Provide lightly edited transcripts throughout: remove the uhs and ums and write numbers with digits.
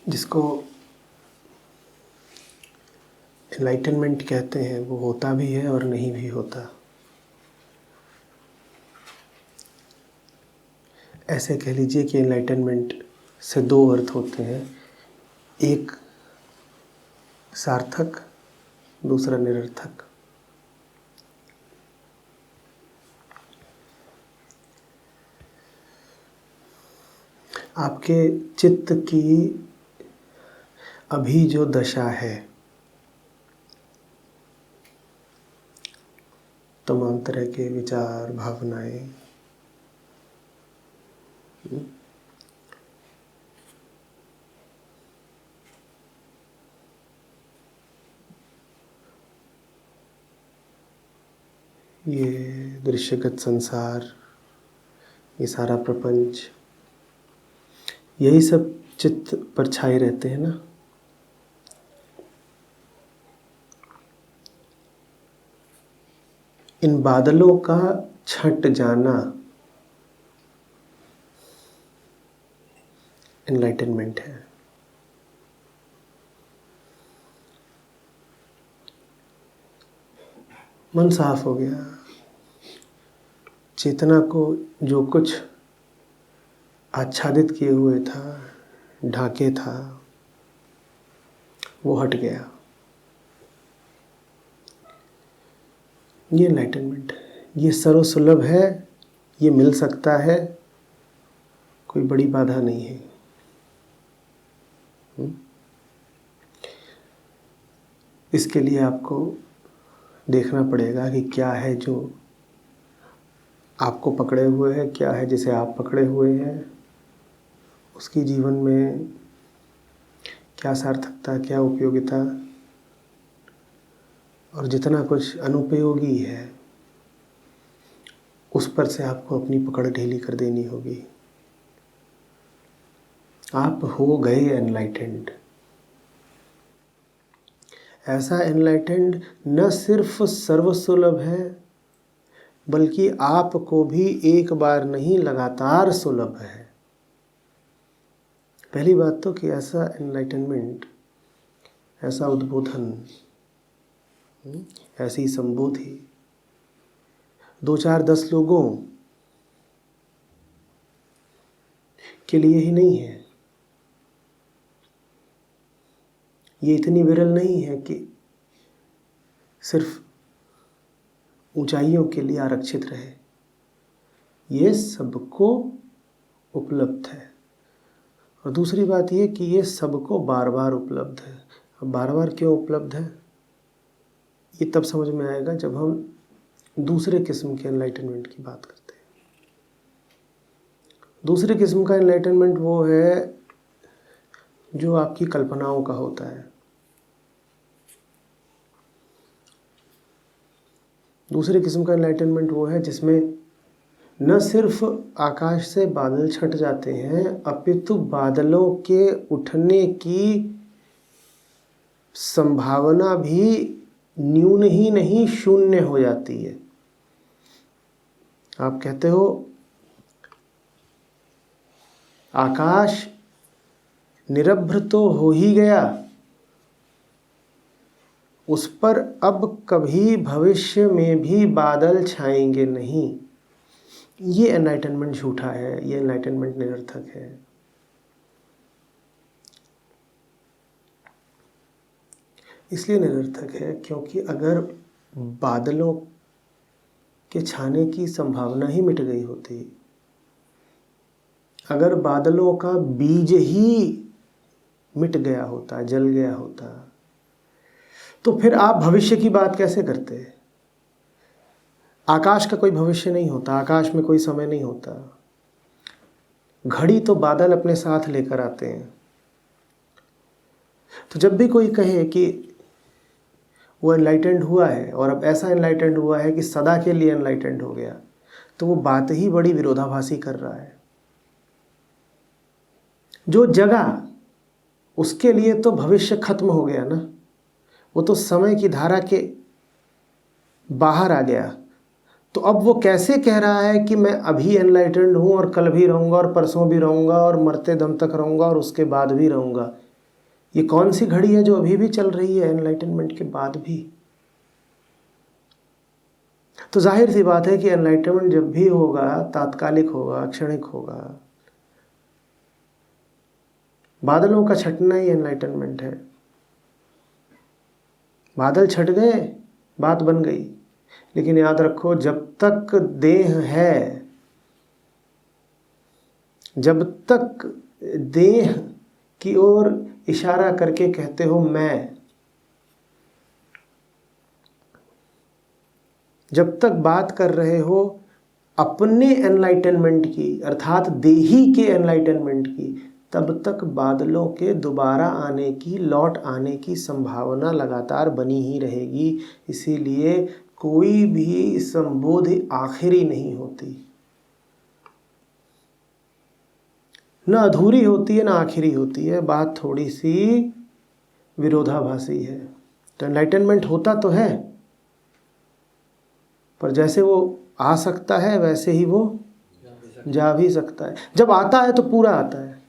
जिसको एनलाइटनमेंट कहते हैं वो होता भी है और नहीं भी होता। ऐसे कह लीजिए कि एनलाइटनमेंट से दो अर्थ होते हैं, एक सार्थक, दूसरा निरर्थक। आपके चित्त की अभी जो दशा है, तमाम तरह के विचार, भावनाएं, ये दृश्यगत संसार, ये सारा प्रपंच, यही सब चित्त पर छाए रहते हैं ना। इन बादलों का छट जाना एनलाइटनमेंट है। मन साफ हो गया, चेतना को जो कुछ आच्छादित किए हुए था, ढाके था, वो हट गया। ये एनलाइटनमेंट है। ये सर्वसुलभ है, ये मिल सकता है, कोई बड़ी बाधा नहीं है। इसके लिए आपको देखना पड़ेगा कि क्या है जो आपको पकड़े हुए है, क्या है जिसे आप पकड़े हुए हैं, उसकी जीवन में क्या सार्थकता, क्या उपयोगिता, और जितना कुछ अनुपयोगी है उस पर से आपको अपनी पकड़ ढीली कर देनी होगी। आप हो गए एनलाइटेंड। ऐसा एनलाइटेंड न सिर्फ सर्वसुलभ है, बल्कि आपको भी एक बार नहीं लगातार सुलभ है। पहली बात तो कि ऐसा एनलाइटनमेंट, ऐसा उद्बोधन, ऐसी संबोधि 2-4-10 लोगों के लिए ही नहीं है। ये इतनी विरल नहीं है कि सिर्फ ऊंचाइयों के लिए आरक्षित रहे। ये सबको उपलब्ध है। और दूसरी बात ये कि ये सबको बार बार उपलब्ध है। अब बार बार क्यों उपलब्ध है, ये तब समझ में आएगा जब हम दूसरे किस्म के एनलाइटनमेंट की बात करते हैं। दूसरे किस्म का एनलाइटनमेंट वो है जो आपकी कल्पनाओं का होता है। दूसरे किस्म का एनलाइटनमेंट वो है जिसमें न सिर्फ आकाश से बादल छट जाते हैं, अपितु बादलों के उठने की संभावना भी न्यून ही नहीं शून्य हो जाती है। आप कहते हो आकाश निरभ्र तो हो ही गया, उस पर अब कभी भविष्य में भी बादल छाएंगे नहीं। ये एनलाइटनमेंट झूठा है, ये एनलाइटनमेंट निरर्थक है। इसलिए निरर्थक है क्योंकि अगर बादलों के छाने की संभावना ही मिट गई होती, अगर बादलों का बीज ही मिट गया होता, जल गया होता, तो फिर आप भविष्य की बात कैसे करते? आकाश का कोई भविष्य नहीं होता, आकाश में कोई समय नहीं होता। घड़ी तो बादल अपने साथ लेकर आते हैं। तो जब भी कोई कहे कि वो एनलाइटेंड हुआ है और अब ऐसा एनलाइटेंड हुआ है कि सदा के लिए एनलाइटेंड हो गया, तो वो बात ही बड़ी विरोधाभासी कर रहा है। जो जगह, उसके लिए तो भविष्य खत्म हो गया ना, वो तो समय की धारा के बाहर आ गया। तो अब वो कैसे कह रहा है कि मैं अभी एनलाइटेंड हूँ और कल भी रहूँगा और परसों भी रहूँगा और मरते दम तक रहूँगा और उसके बाद भी रहूँगा? ये कौन सी घड़ी है जो अभी भी चल रही है एनलाइटनमेंट के बाद भी? तो जाहिर सी बात है कि एनलाइटनमेंट जब भी होगा तात्कालिक होगा, क्षणिक होगा। बादलों का छटना ही एनलाइटनमेंट है। बादल छट गए, बात बन गई। लेकिन याद रखो, जब तक देह है, जब तक देह की ओर इशारा करके कहते हो मैं, जब तक बात कर रहे हो अपने एनलाइटनमेंट की, अर्थात देही के एनलाइटनमेंट की, तब तक बादलों के दोबारा आने की, लौट आने की संभावना लगातार बनी ही रहेगी। इसीलिए कोई भी संबोधि आखिरी नहीं होती, न अधूरी होती है, न आखिरी होती है। बात थोड़ी सी विरोधाभासी है। तो एनलाइटनमेंट होता तो है, पर जैसे वो आ सकता है वैसे ही वो जा भी सकता है। जब आता है तो पूरा आता है,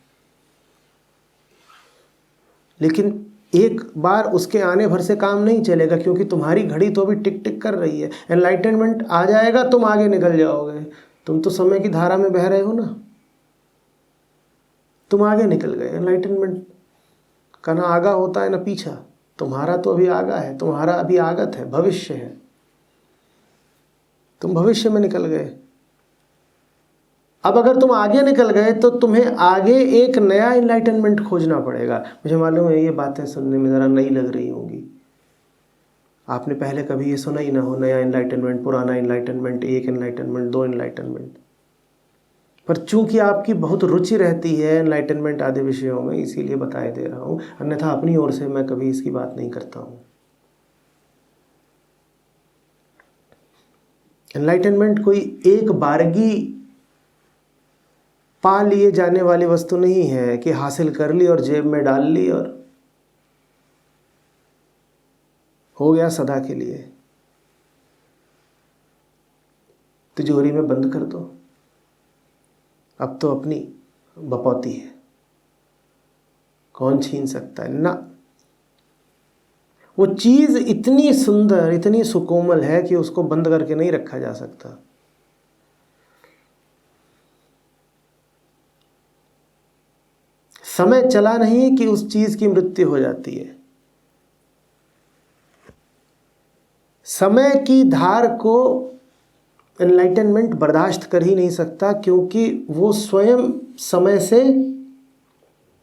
लेकिन एक बार उसके आने भर से काम नहीं चलेगा, क्योंकि तुम्हारी घड़ी तो अभी टिक टिक कर रही है। एनलाइटनमेंट आ जाएगा, तुम आगे निकल जाओगे। तुम तो समय की धारा में बह रहे हो ना, तुम आगे निकल गए। एनलाइटनमेंट का ना आगा होता है ना पीछा। तुम्हारा तो अभी आगा है, तुम्हारा अभी आगत है, भविष्य है। तुम भविष्य में निकल गए। अब अगर तुम आगे निकल गए तो तुम्हें आगे एक नया एनलाइटनमेंट खोजना पड़ेगा। मुझे मालूम है ये बातें सुनने में ज़रा नई लग रही होंगी। आपने पहले कभी ये सुना ही ना हो, नया एनलाइटनमेंट, पुराना एनलाइटनमेंट, एक एनलाइटनमेंट, दो एनलाइटनमेंट। पर चूंकि आपकी बहुत रुचि रहती है एनलाइटनमेंट आदि विषयों में, इसीलिए बताए दे रहा हूँ। अन्यथा अपनी ओर से मैं कभी इसकी बात नहीं करता हूँ। एनलाइटनमेंट कोई एक बारगी पा लिए जाने वाली वस्तु नहीं है कि हासिल कर ली और जेब में डाल ली और हो गया सदा के लिए। तिजोरी में बंद कर दो, अब तो अपनी बपौती है, कौन छीन सकता है ना। वो चीज़ इतनी सुंदर, इतनी सुकोमल है कि उसको बंद करके नहीं रखा जा सकता। समय चला नहीं कि उस चीज़ की मृत्यु हो जाती है। समय की धार को एनलाइटनमेंट बर्दाश्त कर ही नहीं सकता, क्योंकि वो स्वयं समय से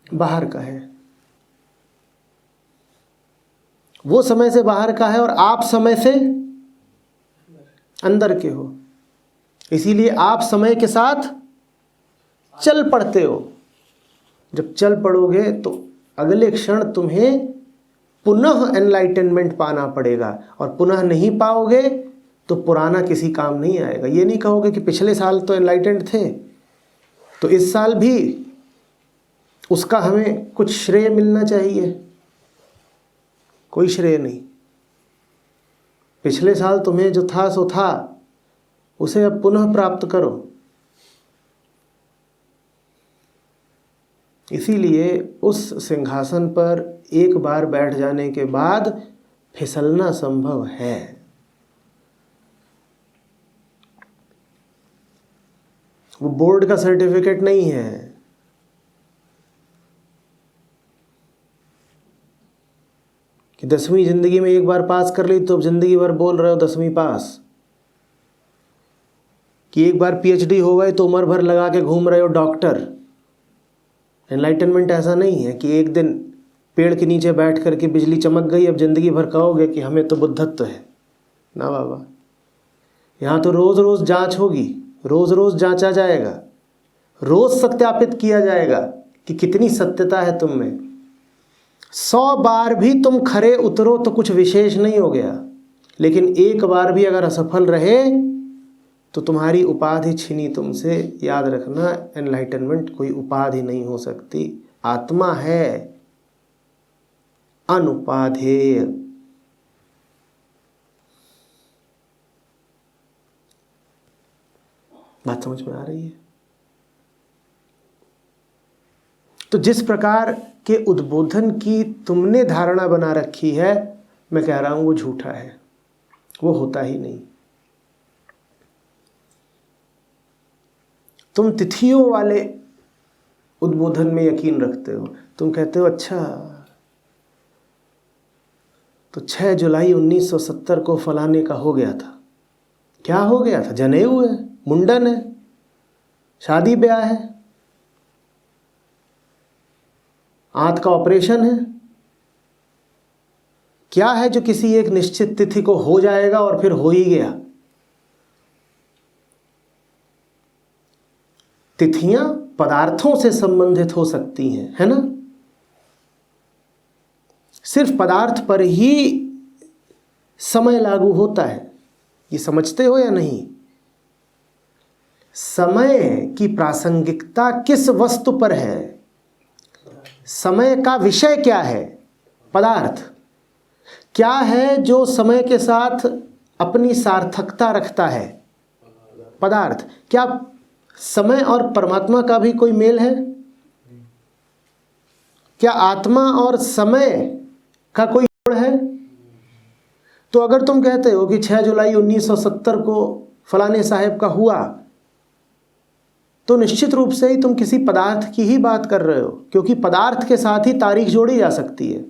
बाहर का है। वो समय से बाहर का है और आप समय से अंदर के हो। इसीलिए आप समय के साथ चल पड़ते हो। जब चल पड़ोगे तो अगले क्षण तुम्हें पुनः एनलाइटनमेंट पाना पड़ेगा, और पुनः नहीं पाओगे तो पुराना किसी काम नहीं आएगा। ये नहीं कहोगे कि पिछले साल तो एनलाइटेंड थे, तो इस साल भी उसका हमें कुछ श्रेय मिलना चाहिए। कोई श्रेय नहीं। पिछले साल तुम्हें जो था सो था, उसे अब पुनः प्राप्त करो। इसीलिए उस सिंहासन पर एक बार बैठ जाने के बाद फिसलना संभव है। वो बोर्ड का सर्टिफिकेट नहीं है। कि 10वीं जिंदगी में एक बार पास कर ली तो अब जिंदगी भर बोल रहे हो 10वीं पास। कि एक बार PhD हो गए तो उम्र भर लगा के घूम रहे हो डॉक्टर। एनलाइटनमेंट ऐसा नहीं है कि एक दिन पेड़ के नीचे बैठ करके बिजली चमक गई, अब जिंदगी भर कहोगे कि हमें तो बुद्धत्व है। ना बाबा, यहाँ तो रोज़ रोज़ जांच होगी, रोज़ रोज़ जांचा जाएगा, रोज़ सत्यापित किया जाएगा कि कितनी सत्यता है तुम में। 100 बार भी तुम खरे उतरो तो कुछ विशेष नहीं हो गया, लेकिन एक बार भी अगर असफल रहे तो तुम्हारी उपाधि छीनी तुमसे। याद रखना, एनलाइटनमेंट कोई उपाधि नहीं हो सकती। आत्मा है अनुपाधेय। बात समझ में आ रही है? तो जिस प्रकार के उद्बोधन की तुमने धारणा बना रखी है, मैं कह रहा हूं वो झूठा है, वो होता ही नहीं। तुम तिथियों वाले उद्बोधन में यकीन रखते हो। तुम कहते हो अच्छा तो 6 जुलाई 1970 को फलाने का हो गया था। क्या हो गया था? जनेऊ है, मुंडन है, शादी ब्याह है, आंत का ऑपरेशन है। क्या है जो किसी एक निश्चित तिथि को हो जाएगा और फिर हो ही गया? तिथियां पदार्थों से संबंधित हो सकती हैं, है ना? सिर्फ पदार्थ पर ही समय लागू होता है, ये समझते हो या नहीं? समय की प्रासंगिकता किस वस्तु पर है? समय का विषय क्या है? पदार्थ। क्या है जो समय के साथ अपनी सार्थकता रखता है? पदार्थ। क्या समय और परमात्मा का भी कोई मेल है? क्या आत्मा और समय का कोई जोड़ है? तो अगर तुम कहते हो कि 6 जुलाई 1970 को फलाने साहब का हुआ, तो निश्चित रूप से ही तुम किसी पदार्थ की ही बात कर रहे हो, क्योंकि पदार्थ के साथ ही तारीख जोड़ी जा सकती है।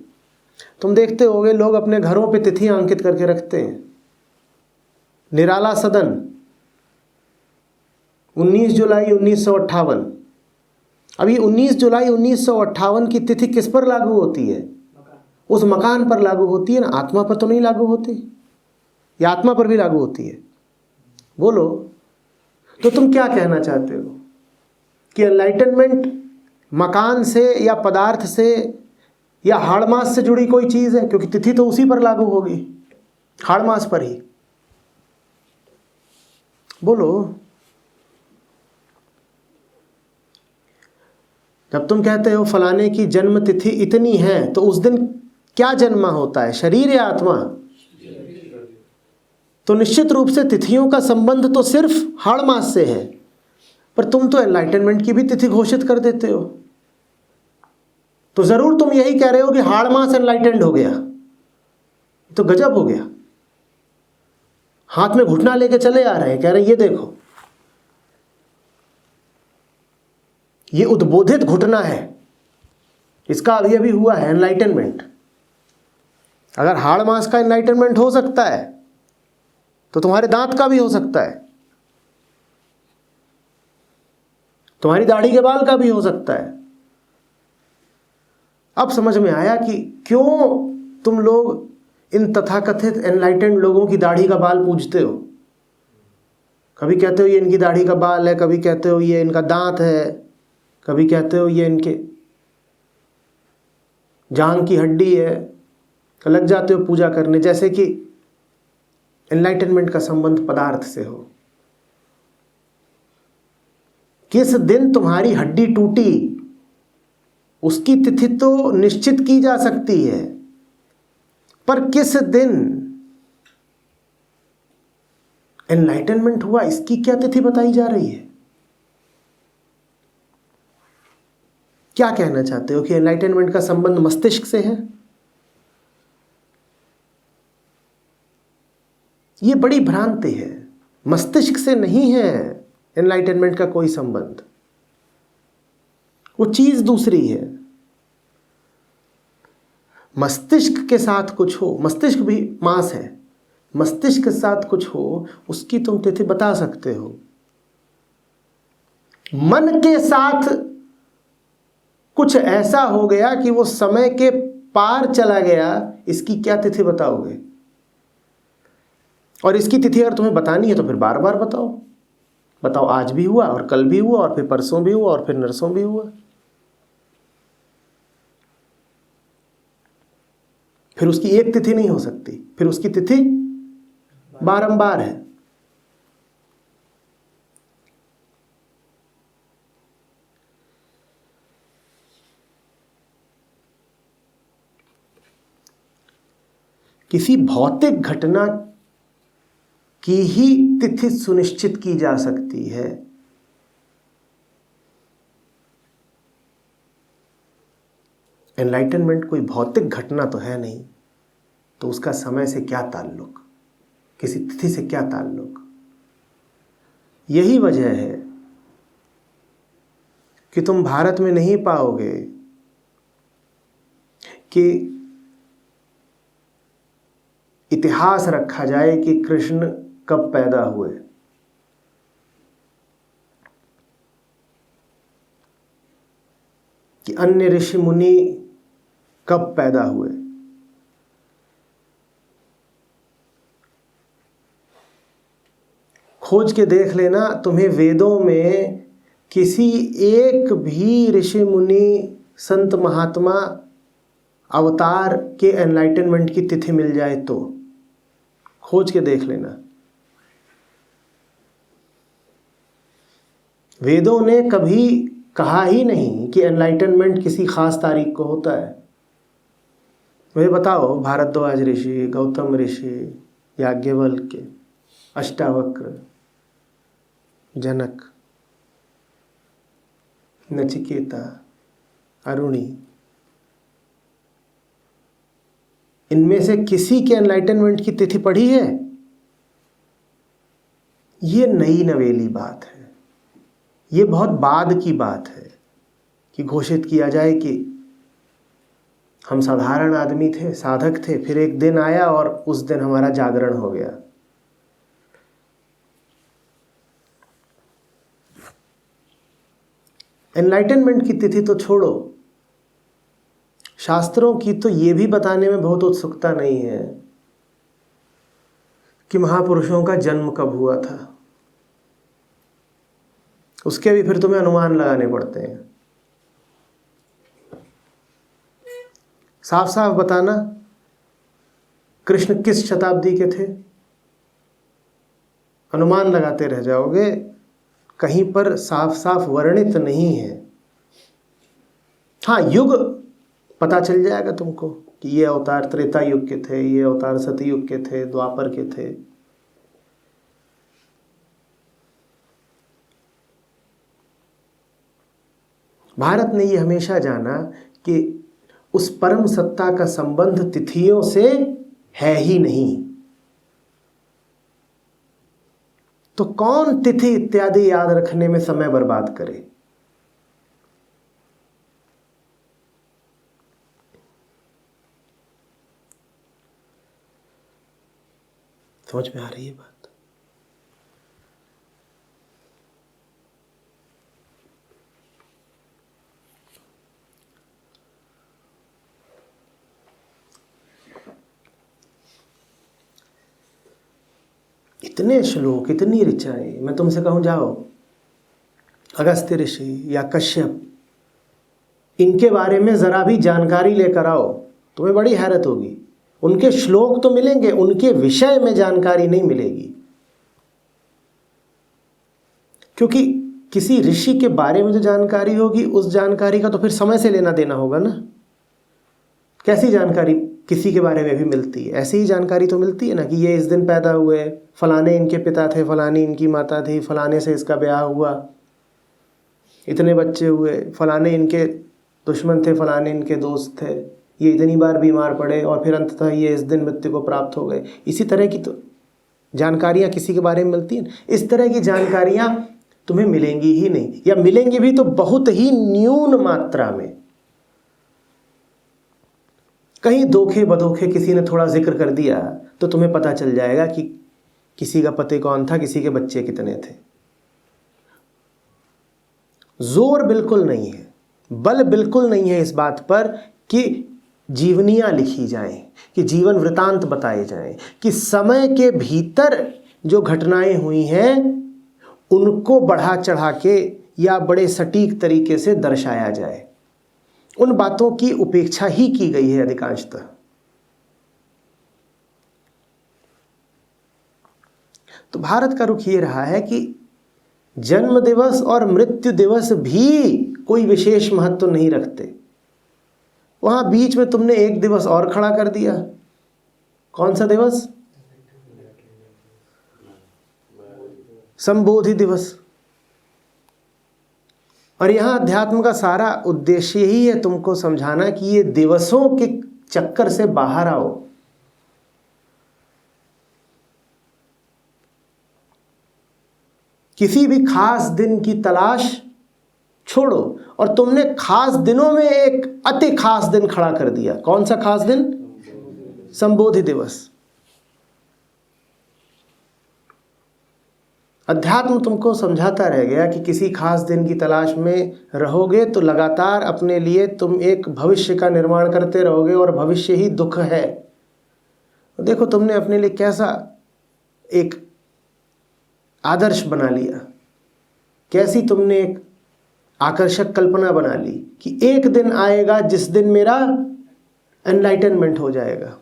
तुम देखते होगे लोग अपने घरों पे तिथियां अंकित करके रखते हैं। निराला सदन 19 जुलाई 1958। अब ये 19 जुलाई 1958 की तिथि किस पर लागू होती है? उस मकान पर लागू होती है ना, आत्मा पर तो नहीं लागू होती। या आत्मा पर भी लागू होती है? बोलो। तो तुम क्या कहना चाहते हो कि एनलाइटनमेंट मकान से या पदार्थ से या हाड़ मास से जुड़ी कोई चीज है? क्योंकि तिथि तो उसी पर लागू होगी, हाड़ मास पर ही। बोलो। जब तुम कहते हो फलाने की जन्म तिथि इतनी है, तो उस दिन क्या जन्मा होता है, शरीर या आत्मा? तो निश्चित रूप से तिथियों का संबंध तो सिर्फ हाड़ मास से है। पर तुम तो एनलाइटनमेंट की भी तिथि घोषित कर देते हो। तो जरूर तुम यही कह रहे हो कि हाड़ मास एनलाइटेंड हो गया। तो गजब हो गया। हाथ में घुटना लेके चले आ रहे हैं, कह रहे हैं ये देखो, ये उद्बोधित घुटना है, इसका अभी अभी हुआ है एनलाइटनमेंट। अगर हाड़ मास का एनलाइटनमेंट हो सकता है तो तुम्हारे दांत का भी हो सकता है, तुम्हारी दाढ़ी के बाल का भी हो सकता है। अब समझ में आया कि क्यों तुम लोग इन तथाकथित एनलाइटेंड लोगों की दाढ़ी का बाल पूजते हो। कभी कहते हो ये इनकी दाढ़ी का बाल है, कभी कहते हो ये इनका दांत है, कभी कहते हो ये इनके जांघ की हड्डी है। लग जाते हो पूजा करने, जैसे कि एनलाइटनमेंट का संबंध पदार्थ से हो। किस दिन तुम्हारी हड्डी टूटी उसकी तिथि तो निश्चित की जा सकती है, पर किस दिन एनलाइटनमेंट हुआ इसकी क्या तिथि बताई जा रही है? क्या कहना चाहते हो कि एनलाइटनमेंट का संबंध मस्तिष्क से है? ये बड़ी भ्रांति है। मस्तिष्क से नहीं है एनलाइटनमेंट का कोई संबंध, वो चीज दूसरी है। मस्तिष्क के साथ कुछ हो, मस्तिष्क भी मांस है, मस्तिष्क के साथ कुछ हो उसकी तुम तिथि बता सकते हो। मन के साथ कुछ ऐसा हो गया कि वो समय के पार चला गया, इसकी क्या तिथि बताओगे? और इसकी तिथि अगर तुम्हें बतानी है तो फिर बार बार बताओ। बताओ आज भी हुआ और कल भी हुआ और फिर परसों भी हुआ और फिर नरसों भी हुआ। फिर उसकी एक तिथि नहीं हो सकती, फिर उसकी तिथि बारंबार है। किसी भौतिक घटना की ही तिथि सुनिश्चित की जा सकती है। एनलाइटनमेंट कोई भौतिक घटना तो है नहीं, तो उसका समय से क्या ताल्लुक, किसी तिथि से क्या ताल्लुक। यही वजह है कि तुम भारत में नहीं पाओगे कि इतिहास रखा जाए कि कृष्ण कब पैदा हुए। कि अन्य ऋषि मुनि कब पैदा हुए। खोज के देख लेना, तुम्हें वेदों में किसी एक भी ऋषि मुनि, संत, महात्मा, अवतार के एनलाइटनमेंट की तिथि मिल जाए तो खोज के देख लेना। वेदों ने कभी कहा ही नहीं कि एनलाइटनमेंट किसी खास तारीख को होता है। मुझे बताओ, भारद्वाज ऋषि, गौतम ऋषि, याज्ञवल्क्य, अष्टावक्र, जनक, नचिकेता, अरुणी, इनमें से किसी के एनलाइटनमेंट की तिथि पढ़ी है? ये नई नवेली बात है, ये बहुत बाद की बात है कि घोषित किया जाए कि हम साधारण आदमी थे, साधक थे, फिर एक दिन आया और उस दिन हमारा जागरण हो गया। एनलाइटनमेंट की तिथि तो छोड़ो, शास्त्रों की तो ये भी बताने में बहुत उत्सुकता नहीं है कि महापुरुषों का जन्म कब हुआ था। उसके भी फिर तुम्हें अनुमान लगाने पड़ते हैं। साफ साफ बताना, कृष्ण किस शताब्दी के थे? अनुमान लगाते रह जाओगे, कहीं पर साफ साफ वर्णित नहीं है। हाँ, युग पता चल जाएगा तुमको कि ये अवतार त्रेता युग के थे, ये अवतार सतयुग के थे, द्वापर के थे। भारत ने ये हमेशा जाना कि उस परम सत्ता का संबंध तिथियों से है ही नहीं, तो कौन तिथि इत्यादि याद रखने में समय बर्बाद करे। समझ में आ रही है बात? इतने श्लोक, इतनी ऋचाएं, मैं तुमसे कहूं जाओ अगस्त्य ऋषि या कश्यप, इनके बारे में जरा भी जानकारी लेकर आओ, तुम्हें बड़ी हैरत होगी। उनके श्लोक तो मिलेंगे, उनके विषय में जानकारी नहीं मिलेगी। क्योंकि किसी ऋषि के बारे में जो जानकारी होगी, उस जानकारी का तो फिर समय से लेना देना होगा ना। कैसी जानकारी किसी के बारे में भी मिलती है? ऐसी ही जानकारी तो मिलती है ना कि ये इस दिन पैदा हुए, फलाने इनके पिता थे, फलानी इनकी माता थी, फलाने से इसका ब्याह हुआ, इतने बच्चे हुए, फलाने इनके दुश्मन थे, फलाने इनके दोस्त थे, ये इतनी बार बीमार पड़े और फिर अंततः ये इस दिन मृत्यु को प्राप्त हो गए। इसी तरह की तो जानकारियाँ किसी के बारे में मिलती हैं। इस तरह की जानकारियाँ तुम्हें मिलेंगी ही नहीं, या मिलेंगी भी तो बहुत ही न्यून मात्रा में। कहीं धोखे बधोखे किसी ने थोड़ा जिक्र कर दिया तो तुम्हें पता चल जाएगा कि किसी का पति कौन था, किसी के बच्चे कितने थे। जोर बिल्कुल नहीं है, बल बिल्कुल नहीं है इस बात पर कि जीवनियाँ लिखी जाएं, कि जीवन वृतांत बताए जाएं, कि समय के भीतर जो घटनाएं हुई हैं उनको बढ़ा चढ़ा के या बड़े सटीक तरीके से दर्शाया जाए। उन बातों की उपेक्षा ही की गई है अधिकांशतः। तो भारत का रुख ये रहा है कि जन्म दिवस और मृत्यु दिवस भी कोई विशेष महत्व नहीं रखते। वहां बीच में तुमने एक दिवस और खड़ा कर दिया। कौन सा दिवस? संबोधि दिवस। और यहाँ अध्यात्म का सारा उद्देश्य ही है तुमको समझाना कि ये दिवसों के चक्कर से बाहर आओ। किसी भी खास दिन की तलाश छोड़ो, और तुमने खास दिनों में एक अति खास दिन खड़ा कर दिया। कौन सा खास दिन? संबोधि दिवस। अध्यात्म तुमको समझाता रह गया कि किसी खास दिन की तलाश में रहोगे तो लगातार अपने लिए तुम एक भविष्य का निर्माण करते रहोगे, और भविष्य ही दुख है। देखो तुमने अपने लिए कैसा एक आदर्श बना लिया, कैसी तुमने एक आकर्षक कल्पना बना ली कि एक दिन आएगा जिस दिन मेरा एनलाइटनमेंट हो जाएगा।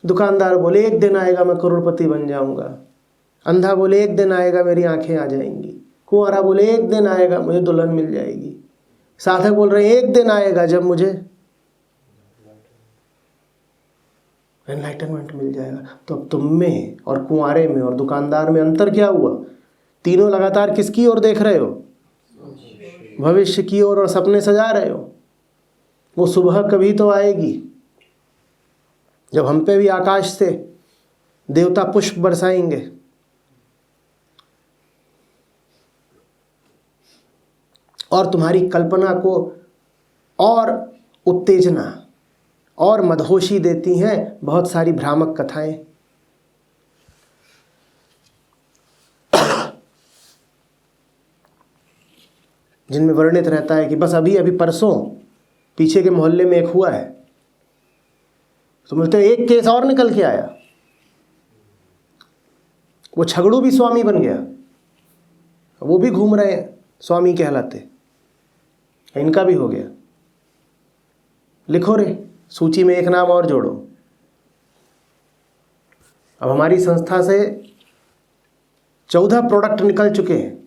दुकानदार बोले एक दिन आएगा मैं करोड़पति बन जाऊंगा, अंधा बोले एक दिन आएगा मेरी आंखें आ जाएंगी, कुंवारा बोले एक दिन आएगा मुझे दुल्हन मिल जाएगी, साधक बोल रहे हैं एक दिन आएगा जब मुझे एनलाइटनमेंट मिल जाएगा। तो अब तुम में और कुंवारे में और दुकानदार में अंतर क्या हुआ? तीनों लगातार किसकी ओर देख रहे हो? भविष्य की ओर, और सपने सजा रहे हो। वो सुबह कभी तो आएगी जब हम पे भी आकाश से देवता पुष्प बरसाएंगे। और तुम्हारी कल्पना को और उत्तेजना और मदहोशी देती हैं बहुत सारी भ्रामक कथाएं। जिनमें वर्णित रहता है कि बस अभी अभी परसों पीछे के मोहल्ले में एक हुआ है, तो बोलते एक केस और निकल के आया, वो झगड़ू भी स्वामी बन गया, वो भी घूम रहे हैं स्वामी कहलाते, इनका भी हो गया। लिखो रे, सूची में एक नाम और जोड़ो। अब हमारी संस्था से 14 प्रोडक्ट निकल चुके हैं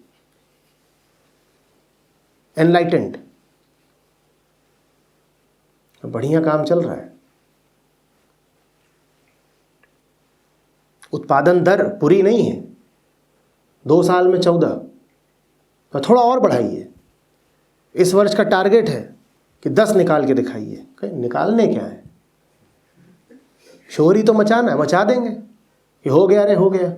एनलाइटेंड। बढ़िया काम चल रहा है। उत्पादन दर पूरी नहीं है, 2 साल में 14, तो थोड़ा और बढ़ाइए। इस वर्ष का टारगेट है कि 10 निकाल के दिखाइए। निकालने क्या है, शोर ही तो मचाना है, मचा देंगे। ये हो गया रे हो गया।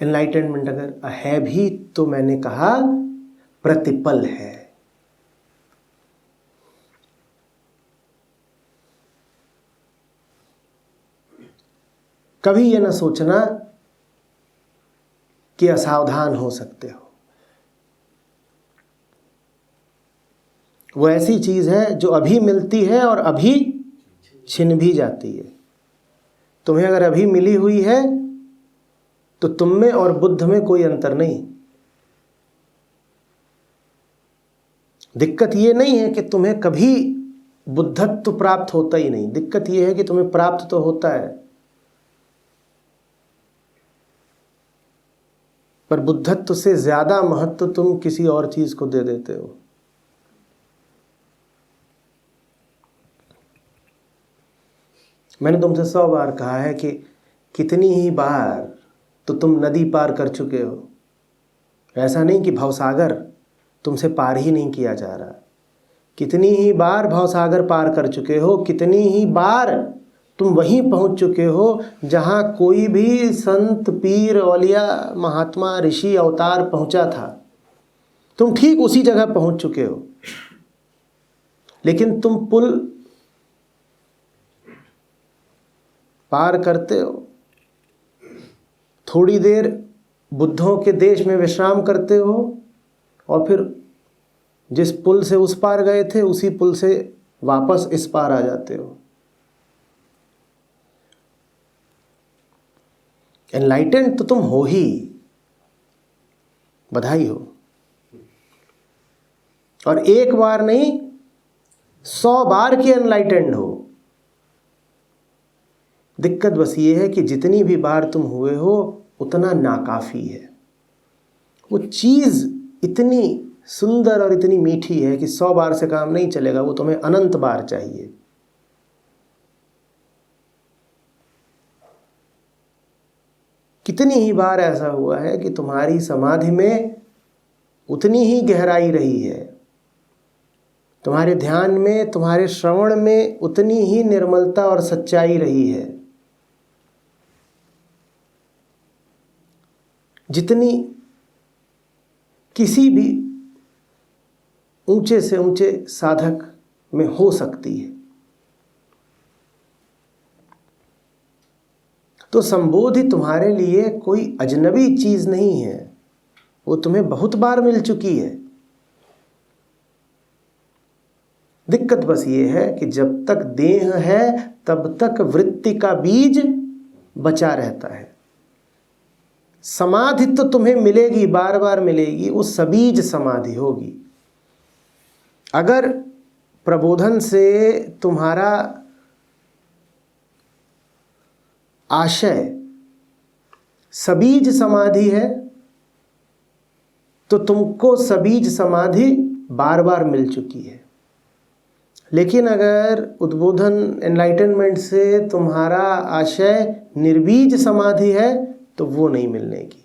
एनलाइटनमेंट अगर है भी तो मैंने कहा प्रतिपल है। कभी ये ना सोचना कि असावधान हो सकते हो। वो ऐसी चीज है जो अभी मिलती है और अभी छिन भी जाती है। तुम्हें अगर अभी मिली हुई है तो तुम में और बुद्ध में कोई अंतर नहीं। दिक्कत ये नहीं है कि तुम्हें कभी बुद्धत्व प्राप्त होता ही नहीं, दिक्कत ये है कि तुम्हें प्राप्त तो होता है, पर बुद्धत्व से ज्यादा महत्व तुम किसी और चीज को दे देते हो। मैंने तुमसे 100 बार कहा है कि कितनी ही बार तो तुम नदी पार कर चुके हो। ऐसा नहीं कि भवसागर तुमसे पार ही नहीं किया जा रहा। कितनी ही बार भवसागर पार कर चुके हो, कितनी ही बार तुम वहीं पहुंच चुके हो जहां कोई भी संत, पीर, औलिया, महात्मा, ऋषि, अवतार पहुंचा था। तुम ठीक उसी जगह पहुंच चुके हो, लेकिन तुम पुल पार करते हो, थोड़ी देर बुद्धों के देश में विश्राम करते हो, और फिर जिस पुल से उस पार गए थे उसी पुल से वापस इस पार आ जाते हो। एनलाइटेंड तो तुम हो ही, बधाई हो। और एक बार नहीं 100 बार के एनलाइटेंड हो। दिक्कत बस ये है कि जितनी भी बार तुम हुए हो उतना नाकाफी है। वो चीज इतनी सुंदर और इतनी मीठी है कि 100 बार से काम नहीं चलेगा, वो तुम्हें अनंत बार चाहिए। कितनी ही बार ऐसा हुआ है कि तुम्हारी समाधि में उतनी ही गहराई रही है, तुम्हारे ध्यान में, तुम्हारे श्रवण में उतनी ही निर्मलता और सच्चाई रही है जितनी किसी भी ऊंचे से ऊंचे साधक में हो सकती है। तो संबोधि तुम्हारे लिए कोई अजनबी चीज नहीं है, वो तुम्हें बहुत बार मिल चुकी है। दिक्कत बस ये है कि जब तक देह है तब तक वृत्ति का बीज बचा रहता है। समाधि तो तुम्हें मिलेगी, बार बार मिलेगी, वो सबीज समाधि होगी। अगर प्रबोधन से तुम्हारा आशय सबीज समाधि है तो तुमको सबीज समाधि बार बार मिल चुकी है। लेकिन अगर उद्बोधन एनलाइटनमेंट से तुम्हारा आशय निर्बीज समाधि है तो वो नहीं मिलने की।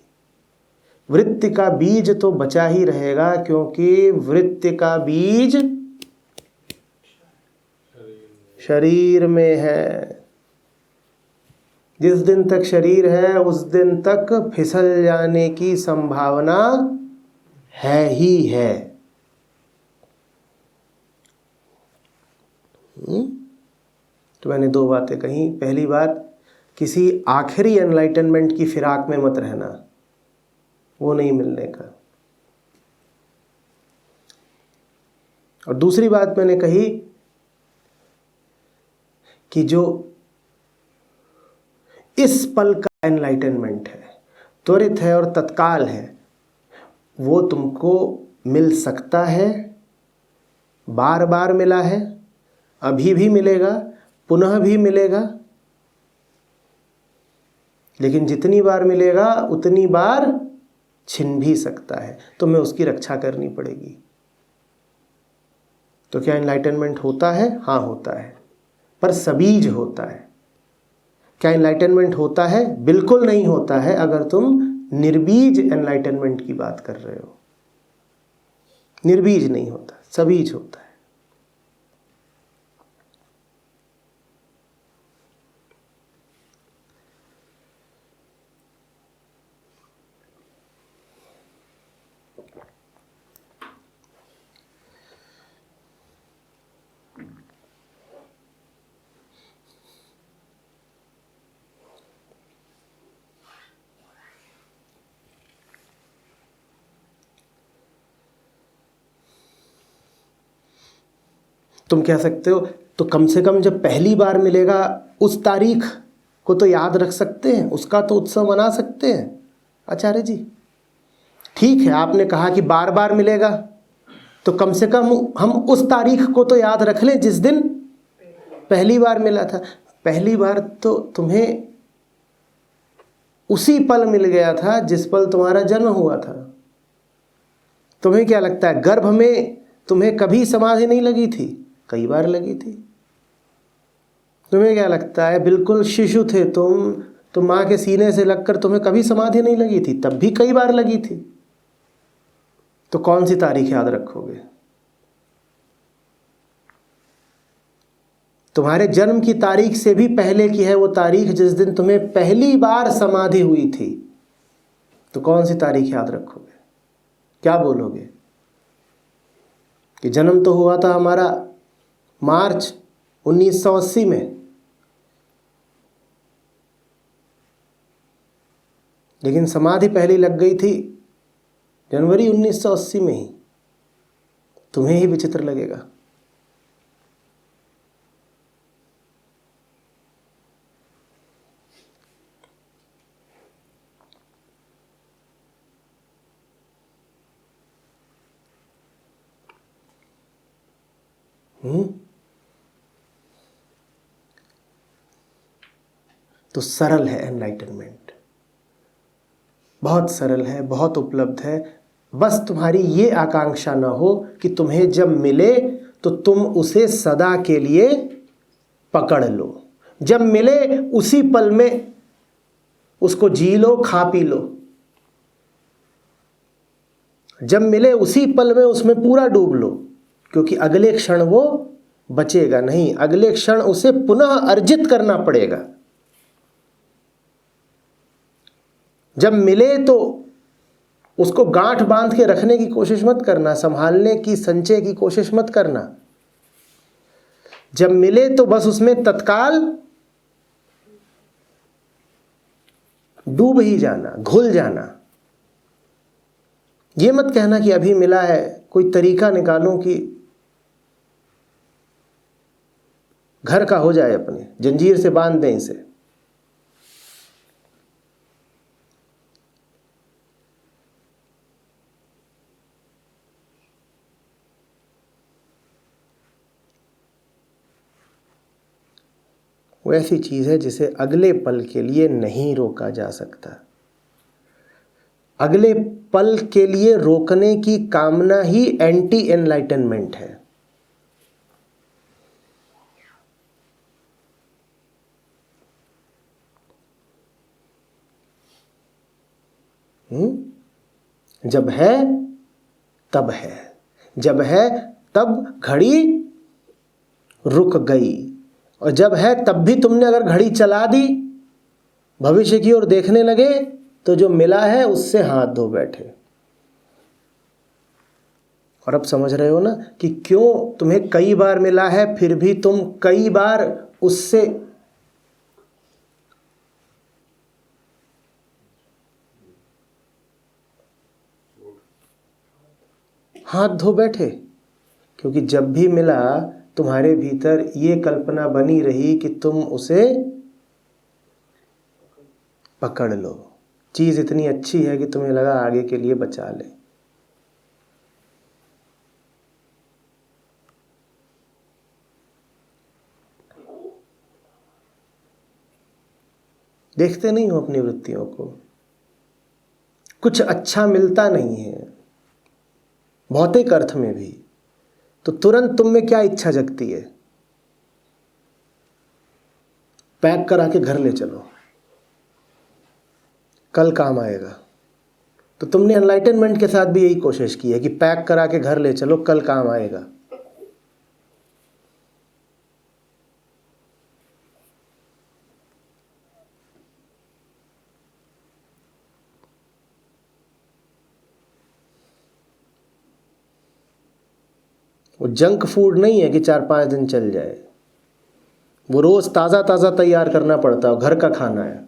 वृत्ति का बीज तो बचा ही रहेगा, क्योंकि वृत्ति का बीज शरीर में है। जिस दिन तक शरीर है उस दिन तक फिसल जाने की संभावना है ही है। तो मैंने 2 बातें कही। पहली बात, किसी आखिरी एनलाइटनमेंट की फिराक में मत रहना, वो नहीं मिलने का। और दूसरी बात मैंने कही कि जो इस पल का एनलाइटनमेंट है, त्वरित है और तत्काल है, वो तुमको मिल सकता है, बार बार मिला है, अभी भी मिलेगा, पुनः भी मिलेगा। लेकिन जितनी बार मिलेगा उतनी बार छिन भी सकता है, तो मैं उसकी रक्षा करनी पड़ेगी। तो क्या एनलाइटनमेंट होता है? हाँ होता है, पर सबीज होता है। क्या एनलाइटनमेंट होता है? बिल्कुल नहीं होता है अगर तुम निर्बीज एनलाइटनमेंट की बात कर रहे हो। निर्बीज नहीं होता, सबीज होता है। तुम कह सकते हो तो कम से कम जब पहली बार मिलेगा उस तारीख को तो याद रख सकते हैं, उसका तो उत्सव मना सकते हैं। आचार्य जी ठीक है, आपने कहा कि बार बार मिलेगा, तो कम से कम हम उस तारीख को तो याद रख लें जिस दिन पहली बार मिला था। पहली बार तो तुम्हें उसी पल मिल गया था जिस पल तुम्हारा जन्म हुआ था। तुम्हें क्या लगता है गर्भ में तुम्हें कभी समाधि नहीं लगी थी? कई बार लगी थी। तुम्हें क्या लगता है बिल्कुल शिशु थे तुम, तो माँ के सीने से लगकर तुम्हें कभी समाधि नहीं लगी थी? तब भी कई बार लगी थी। तो कौन सी तारीख याद रखोगे? तुम्हारे जन्म की तारीख से भी पहले की है वो तारीख जिस दिन तुम्हें पहली बार समाधि हुई थी। तो कौन सी तारीख याद रखोगे? क्या बोलोगे कि जन्म तो हुआ था हमारा मार्च 1980 में, लेकिन समाधि पहली लग गई थी जनवरी 1980 में ही। तुम्हें ही विचित्र लगेगा। तो सरल है एनलाइटनमेंट, बहुत सरल है, बहुत उपलब्ध है। बस तुम्हारी ये आकांक्षा ना हो कि तुम्हें जब मिले तो तुम उसे सदा के लिए पकड़ लो, जब मिले उसी पल में उसको जी लो, खा पी लो, जब मिले उसी पल में उसमें पूरा डूब लो, क्योंकि अगले क्षण वो बचेगा नहीं, अगले क्षण उसे पुनः अर्जित करना पड़ेगा। जब मिले तो उसको गांठ बांध के रखने की कोशिश मत करना, संभालने की, संचय की कोशिश मत करना। जब मिले तो बस उसमें तत्काल डूब ही जाना, घुल जाना। ये मत कहना कि अभी मिला है, कोई तरीका निकालो कि घर का हो जाए, अपने जंजीर से बांध दें इसे। वो ऐसी चीज है जिसे अगले पल के लिए नहीं रोका जा सकता। अगले पल के लिए रोकने की कामना ही एंटी एनलाइटनमेंट है। जब है तब है, जब है तब घड़ी रुक गई, और जब है तब भी तुमने अगर घड़ी चला दी, भविष्य की ओर देखने लगे, तो जो मिला है उससे हाथ धो बैठे। और अब समझ रहे हो ना कि क्यों तुम्हें कई बार मिला है फिर भी तुम कई बार उससे हाथ धो बैठे। क्योंकि जब भी मिला तुम्हारे भीतर ये कल्पना बनी रही कि तुम उसे पकड़ लो, चीज इतनी अच्छी है कि तुम्हें लगा आगे के लिए बचा ले। देखते नहीं हो अपनी वृत्तियों को, कुछ अच्छा मिलता नहीं है भौतिक अर्थ में भी, तो तुरंत तुम में क्या इच्छा जगती है? पैक करा के घर ले चलो, कल काम आएगा। तो तुमने एनलाइटनमेंट के साथ भी यही कोशिश की है कि पैक करा के घर ले चलो, कल काम आएगा। वो जंक फूड नहीं है कि 4-5 दिन चल जाए, वो रोज ताजा ताजा तैयार करना पड़ता है, घर का खाना है।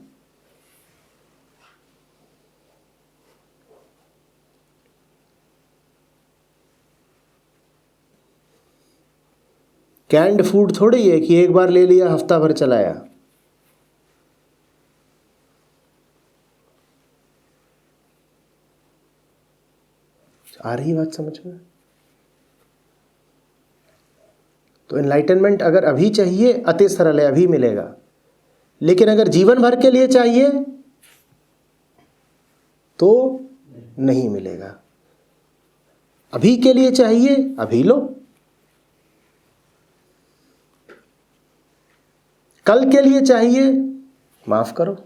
कैंड फूड थोड़ी है कि एक बार ले लिया हफ्ता भर चलाया। आ रही बात समझ में? तो एनलाइटनमेंट अगर अभी चाहिए, अति सरल है, अभी मिलेगा। लेकिन अगर जीवन भर के लिए चाहिए तो नहीं मिलेगा। अभी के लिए चाहिए, अभी लो। कल के लिए चाहिए, माफ करो।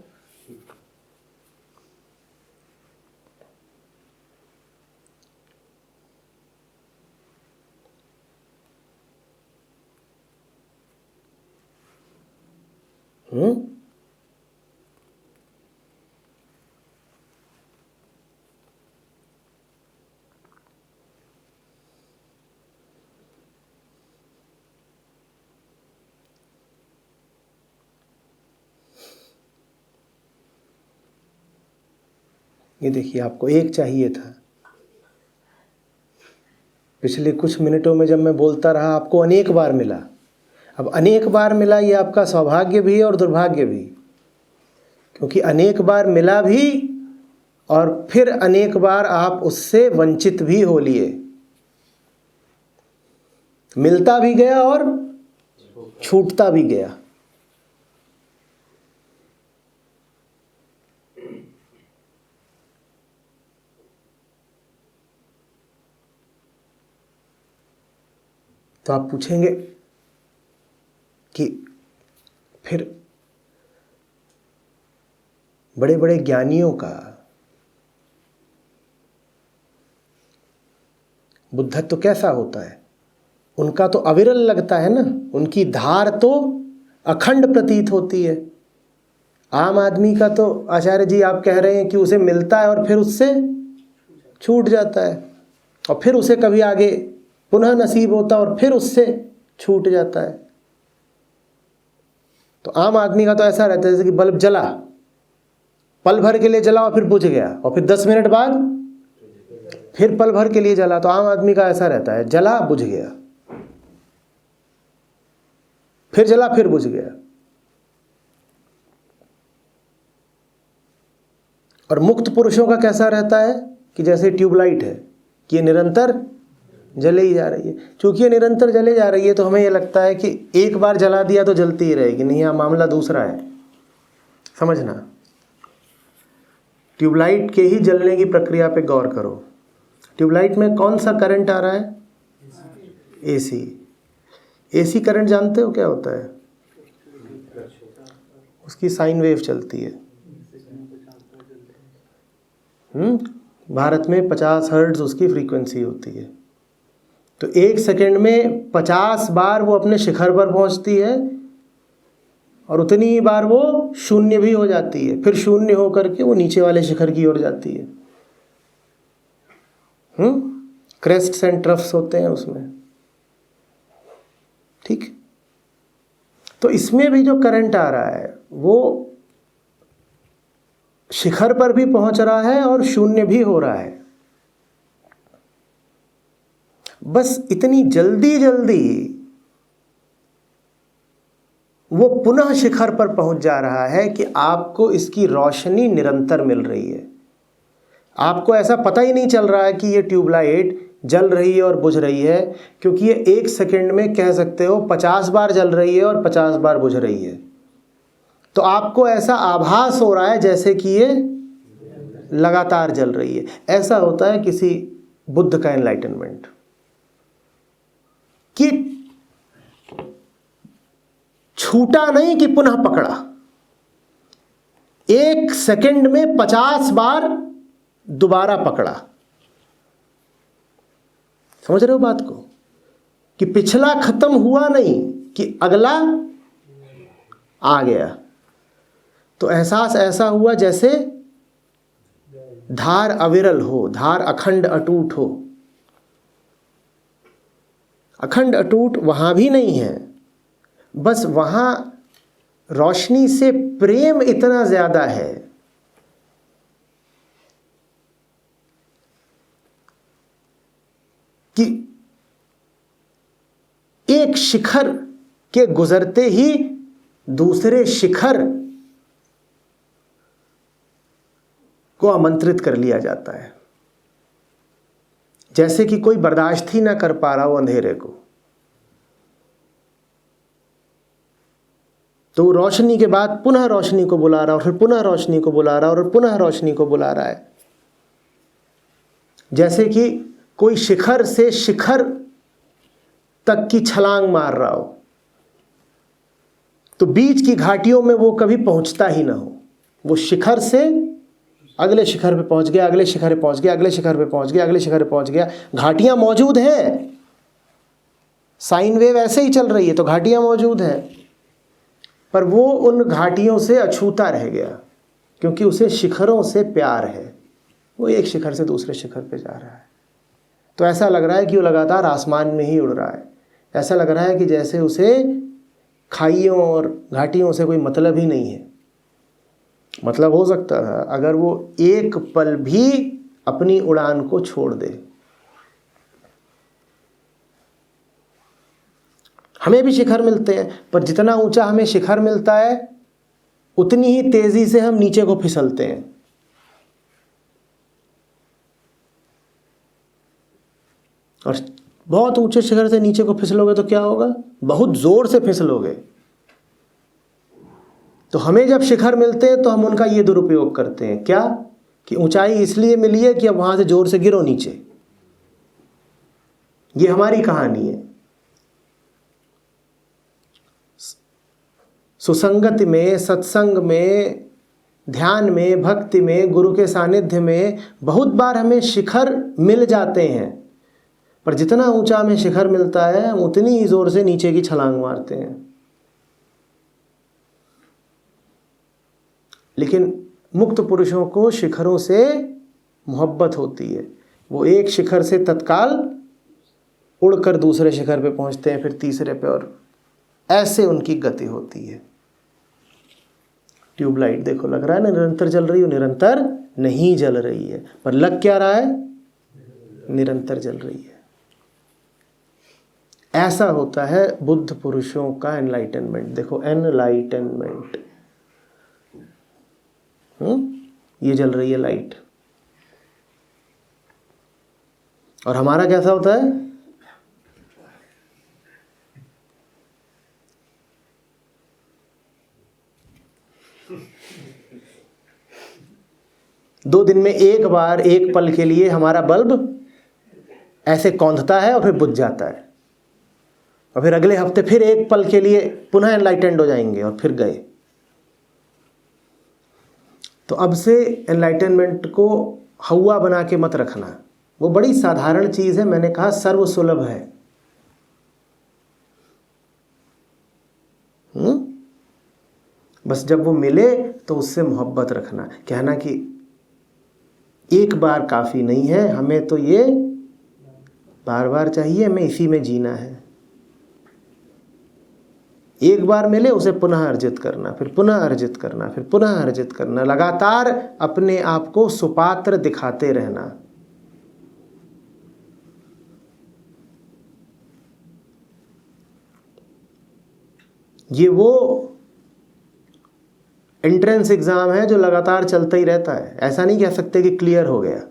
ये देखिए, आपको एक चाहिए था। पिछले कुछ मिनटों में जब मैं बोलता रहा, आपको अनेक बार मिला। अब अनेक बार मिला, ये आपका सौभाग्य भी है और दुर्भाग्य भी, क्योंकि अनेक बार मिला भी और फिर अनेक बार आप उससे वंचित भी हो लिए। मिलता भी गया और छूटता भी गया। तो आप पूछेंगे कि फिर बड़े बड़े ज्ञानियों का बुद्धत्व कैसा होता है? उनका तो अविरल लगता है ना, उनकी धार तो अखंड प्रतीत होती है। आम आदमी का तो आचार्य जी आप कह रहे हैं कि उसे मिलता है और फिर उससे छूट जाता है, और फिर उसे कभी आगे पुनः नसीब होता है और फिर उससे छूट जाता है। तो आम आदमी का तो ऐसा रहता है जैसे कि बल्ब जला, पल भर के लिए जला और फिर बुझ गया, और फिर 10 मिनट बाद फिर पल भर के लिए जला। तो आम आदमी का ऐसा रहता है, जला बुझ गया, फिर जला फिर बुझ गया। और मुक्त पुरुषों का कैसा रहता है कि जैसे ट्यूबलाइट है कि ये निरंतर जले ही जा रही है। क्योंकि ये निरंतर जले जा रही है तो हमें ये लगता है कि एक बार जला दिया तो जलती ही रहेगी। नहीं, यहाँ मामला दूसरा है, समझना। ट्यूबलाइट के ही जलने की प्रक्रिया पे गौर करो। ट्यूबलाइट में कौन सा करंट आ रहा है? एसी। एसी करंट जानते हो क्या होता है? उसकी साइन वेव चलती है। भारत में 50 हर्ट्ज उसकी फ्रीक्वेंसी होती है। तो 1 सेकंड में 50 बार वो अपने शिखर पर पहुंचती है, और उतनी ही बार वो शून्य भी हो जाती है, फिर शून्य होकर के वो नीचे वाले शिखर की ओर जाती है। क्रेस्ट्स एंड ट्रफ्स होते हैं उसमें, ठीक। तो इसमें भी जो करंट आ रहा है वो शिखर पर भी पहुंच रहा है और शून्य भी हो रहा है। बस इतनी जल्दी जल्दी वो पुनः शिखर पर पहुंच जा रहा है कि आपको इसकी रोशनी निरंतर मिल रही है। आपको ऐसा पता ही नहीं चल रहा है कि ये ट्यूबलाइट जल रही है और बुझ रही है, क्योंकि ये 1 सेकंड में कह सकते हो 50 बार जल रही है और 50 बार बुझ रही है। तो आपको ऐसा आभास हो रहा है जैसे कि ये लगातार जल रही है। ऐसा होता है किसी बुद्ध का एनलाइटनमेंट, कि छूटा नहीं कि पुनः पकड़ा। 1 सेकंड में 50 बार दोबारा पकड़ा। समझ रहे हो बात को? कि पिछला खत्म हुआ नहीं कि अगला आ गया। तो एहसास ऐसा हुआ जैसे धार अविरल हो, धार अखंड अटूट हो। अखंड अटूट वहां भी नहीं है, बस वहां रोशनी से प्रेम इतना ज्यादा है कि एक शिखर के गुजरते ही दूसरे शिखर को आमंत्रित कर लिया जाता है। जैसे कि कोई बर्दाश्त ही ना कर पा रहा हो अंधेरे को, तो रोशनी के बाद पुनः रोशनी को बुला रहा है, और फिर पुनः रोशनी को बुला रहा है, और पुनः रोशनी को बुला रहा है। जैसे कि कोई शिखर से शिखर तक की छलांग मार रहा हो, तो बीच की घाटियों में वो कभी पहुंचता ही ना हो। वो शिखर से अगले शिखर पे पहुंच गया, अगले शिखर पे पहुंच गया, अगले शिखर पे पहुंच गया, अगले शिखर पे पहुंच गया। घाटियां मौजूद हैं, साइन वेव ऐसे ही चल रही है तो घाटियां मौजूद हैं, पर वो उन घाटियों से अछूता रह गया, क्योंकि उसे शिखरों से प्यार है। वो एक शिखर से दूसरे शिखर पे जा रहा है। तो ऐसा लग रहा है कि वो लगातार आसमान में ही उड़ रहा है। ऐसा लग रहा है कि जैसे उसे खाइयों और घाटियों से कोई मतलब ही नहीं है। मतलब हो सकता था अगर वो एक पल भी अपनी उड़ान को छोड़ दे। हमें भी शिखर मिलते हैं, पर जितना ऊंचा हमें शिखर मिलता है उतनी ही तेजी से हम नीचे को फिसलते हैं। और बहुत ऊंचे शिखर से नीचे को फिसलोगे तो क्या होगा? बहुत जोर से फिसलोगे। तो हमें जब शिखर मिलते हैं तो हम उनका ये दुरुपयोग करते हैं, क्या कि ऊंचाई इसलिए मिली है कि अब वहां से जोर से गिरो नीचे। ये हमारी कहानी है। सुसंगति में, सत्संग में, ध्यान में, भक्ति में, गुरु के सानिध्य में बहुत बार हमें शिखर मिल जाते हैं, पर जितना ऊंचा हमें शिखर मिलता है हम उतनी ही जोर से नीचे की छलांग मारते हैं। लेकिन मुक्त पुरुषों को शिखरों से मोहब्बत होती है। वो एक शिखर से तत्काल उड़कर दूसरे शिखर पे पहुंचते हैं, फिर तीसरे पे, और ऐसे उनकी गति होती है। ट्यूबलाइट देखो, लग रहा है ना निरंतर जल रही हो, निरंतर नहीं जल रही है, पर लग क्या रहा है, निरंतर जल रही है। ऐसा होता है बुद्ध पुरुषों का एनलाइटनमेंट। देखो एनलाइटनमेंट, ये जल रही है लाइट। और हमारा कैसा होता है, दो दिन में एक बार, एक पल के लिए हमारा बल्ब ऐसे कौंधता है और फिर बुझ जाता है, और फिर अगले हफ्ते फिर एक पल के लिए पुनः एनलाइटेंड हो जाएंगे और फिर गए। तो अब से एनलाइटनमेंट को हवा बना के मत रखना। वो बड़ी साधारण चीज है, मैंने कहा सर्वसुलभ है। बस जब वो मिले तो उससे मोहब्बत रखना, कहना कि एक बार काफी नहीं है, हमें तो ये बार बार चाहिए, हमें इसी में जीना है। एक बार मिले उसे पुनः अर्जित करना, फिर पुनः अर्जित करना, फिर पुनः अर्जित करना, लगातार अपने आप को सुपात्र दिखाते रहना। ये वो एंट्रेंस एग्जाम है जो लगातार चलता ही रहता है। ऐसा नहीं कह सकते कि क्लियर हो गया,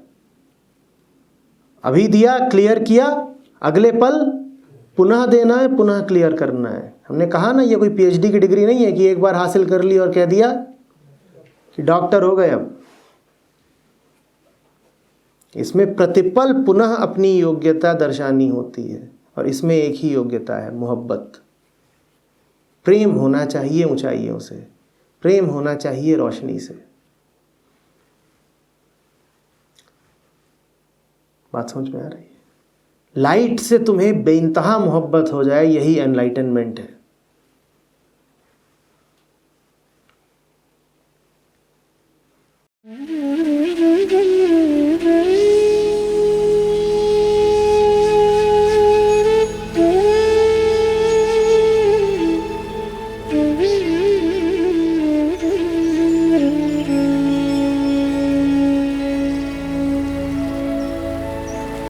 अभी दिया, क्लियर किया, अगले पल पुनः देना है, पुनः क्लियर करना है। हमने कहा ना, ये कोई पीएचडी की डिग्री नहीं है कि एक बार हासिल कर ली और कह दिया कि डॉक्टर हो गए। अब इसमें प्रतिपल पुनः अपनी योग्यता दर्शानी होती है, और इसमें एक ही योग्यता है, मोहब्बत। प्रेम होना चाहिए ऊंचाइयों से, प्रेम होना चाहिए रोशनी से। बात समझ में आ रही है? लाइट से तुम्हें बेइंतहा मोहब्बत हो जाए, यही एनलाइटनमेंट है।